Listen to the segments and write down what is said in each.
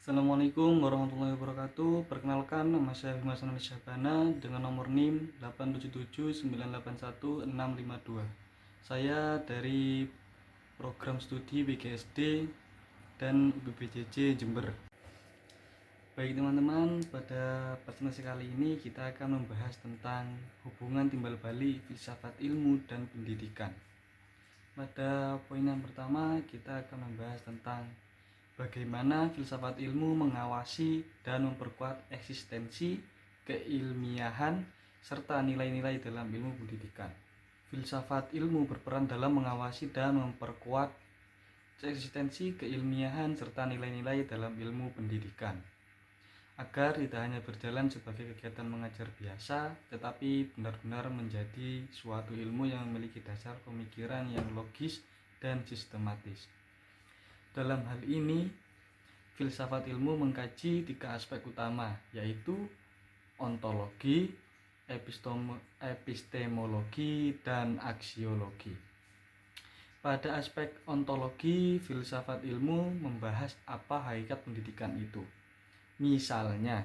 Assalamualaikum warahmatullahi wabarakatuh. Perkenalkan, nama saya Bima Sanali Syahbana dengan nomor NIM 877981652. Saya dari program studi BGSD dan UBBJJ Jember. Baik teman-teman, pada presentasi kali ini kita akan membahas tentang hubungan timbal balik filsafat ilmu dan pendidikan. Pada poin yang pertama, kita akan membahas tentang bagaimana filsafat ilmu mengawasi dan memperkuat eksistensi, keilmiahan, serta nilai-nilai dalam ilmu pendidikan. Filsafat ilmu berperan dalam mengawasi dan memperkuat eksistensi, keilmiahan, serta nilai-nilai dalam ilmu pendidikan, agar tidak hanya berjalan sebagai kegiatan mengajar biasa, tetapi benar-benar menjadi suatu ilmu yang memiliki dasar pemikiran yang logis dan sistematis. Dalam hal ini, filsafat ilmu mengkaji 3 aspek utama, yaitu ontologi, epistemologi, dan aksiologi. Pada aspek ontologi, filsafat ilmu membahas apa hakikat pendidikan itu. Misalnya,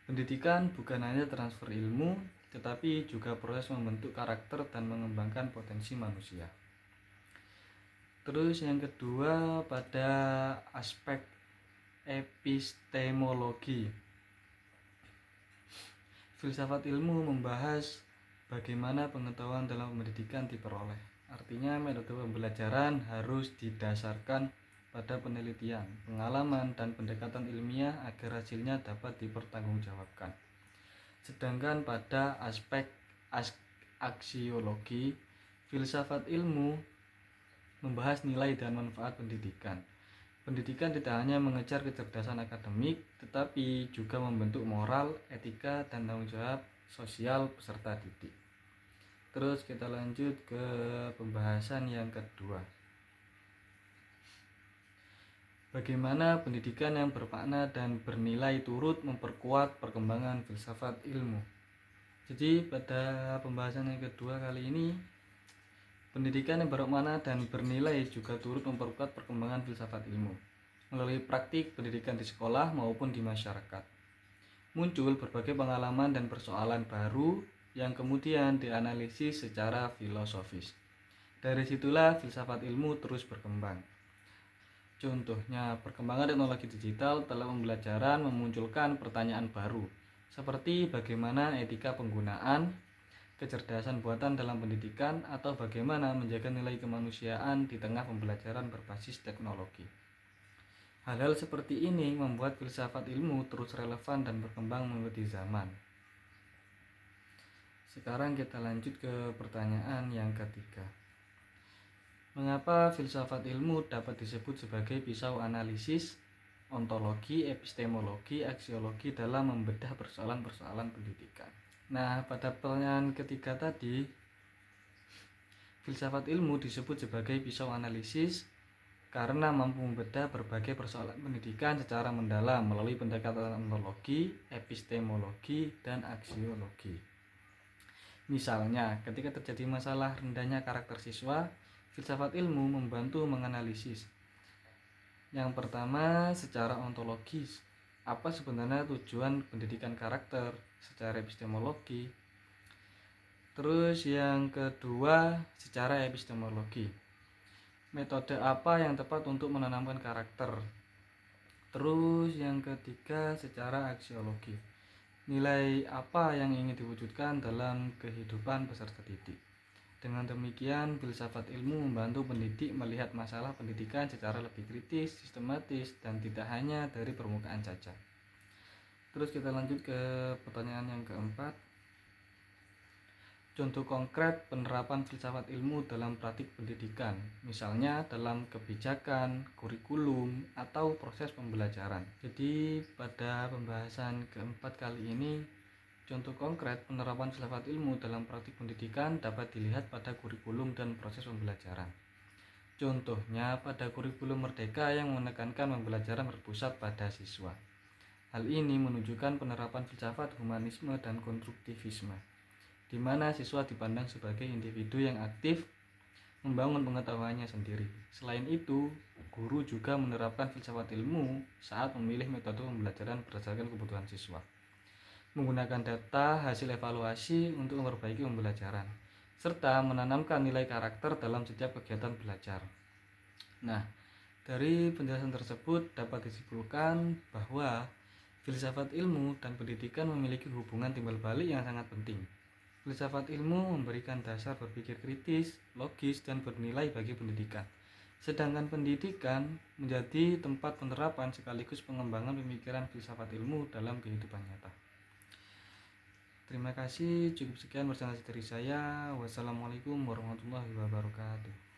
pendidikan bukan hanya transfer ilmu, tetapi juga proses membentuk karakter dan mengembangkan potensi manusia. Terus yang kedua, pada aspek epistemologi, filsafat ilmu membahas bagaimana pengetahuan dalam pendidikan diperoleh. Artinya, metode pembelajaran harus didasarkan pada penelitian, pengalaman, dan pendekatan ilmiah agar hasilnya dapat dipertanggungjawabkan. Sedangkan pada aspek aksiologi, filsafat ilmu membahas nilai dan manfaat pendidikan. Pendidikan tidak hanya mengejar kecerdasan akademik, tetapi juga membentuk moral, etika, dan tanggung jawab sosial peserta didik. Terus kita lanjut ke pembahasan yang kedua. Bagaimana pendidikan yang bermakna dan bernilai turut memperkuat perkembangan filsafat ilmu. Jadi pada pembahasan yang kedua kali ini, pendidikan yang bermakna dan bernilai juga turut memperkuat perkembangan filsafat ilmu melalui praktik pendidikan di sekolah maupun di masyarakat. Muncul berbagai pengalaman dan persoalan baru yang kemudian dianalisis secara filosofis. Dari situlah filsafat ilmu terus berkembang. Contohnya, perkembangan teknologi digital dalam pembelajaran memunculkan pertanyaan baru, seperti bagaimana etika penggunaan, kecerdasan buatan dalam pendidikan, atau bagaimana menjaga nilai kemanusiaan di tengah pembelajaran berbasis teknologi. Hal-hal seperti ini membuat filsafat ilmu terus relevan dan berkembang mengikuti zaman. Sekarang kita lanjut ke pertanyaan yang ketiga. Mengapa filsafat ilmu dapat disebut sebagai pisau analisis, ontologi, epistemologi, aksiologi dalam membedah persoalan-persoalan pendidikan? Nah, pada pertanyaan ketiga tadi, filsafat ilmu disebut sebagai pisau analisis karena mampu membedah berbagai persoalan pendidikan secara mendalam melalui pendekatan ontologi, epistemologi, dan aksiologi. Misalnya, ketika terjadi masalah rendahnya karakter siswa, filsafat ilmu membantu menganalisis. Yang pertama, secara ontologis, apa sebenarnya tujuan pendidikan karakter secara epistemologi. Terus yang kedua, secara epistemologi, metode apa yang tepat untuk menanamkan karakter. Terus yang ketiga, secara aksiologi, nilai apa yang ingin diwujudkan dalam kehidupan peserta didik. Dengan demikian, filsafat ilmu membantu pendidik melihat masalah pendidikan secara lebih kritis, sistematis, dan tidak hanya dari permukaan saja. Terus kita lanjut ke pertanyaan yang keempat. Contoh konkret penerapan filsafat ilmu dalam praktik pendidikan, misalnya dalam kebijakan, kurikulum, atau proses pembelajaran. Jadi pada pembahasan keempat kali ini, contoh konkret penerapan filsafat ilmu dalam praktik pendidikan dapat dilihat pada kurikulum dan proses pembelajaran. Contohnya pada kurikulum Merdeka yang menekankan pembelajaran berpusat pada siswa. Hal ini menunjukkan penerapan filsafat humanisme dan konstruktivisme, di mana siswa dipandang sebagai individu yang aktif membangun pengetahuannya sendiri. Selain itu, guru juga menerapkan filsafat ilmu saat memilih metode pembelajaran berdasarkan kebutuhan siswa, menggunakan data hasil evaluasi untuk memperbaiki pembelajaran, serta menanamkan nilai karakter dalam setiap kegiatan belajar. Nah, dari penjelasan tersebut dapat disimpulkan bahwa filsafat ilmu dan pendidikan memiliki hubungan timbal balik yang sangat penting. Filsafat ilmu memberikan dasar berpikir kritis, logis, dan bernilai bagi pendidikan. Sedangkan pendidikan menjadi tempat penerapan sekaligus pengembangan pemikiran filsafat ilmu dalam kehidupan nyata. Terima kasih, cukup sekian presentasi dari saya. Wassalamualaikum warahmatullahi wabarakatuh.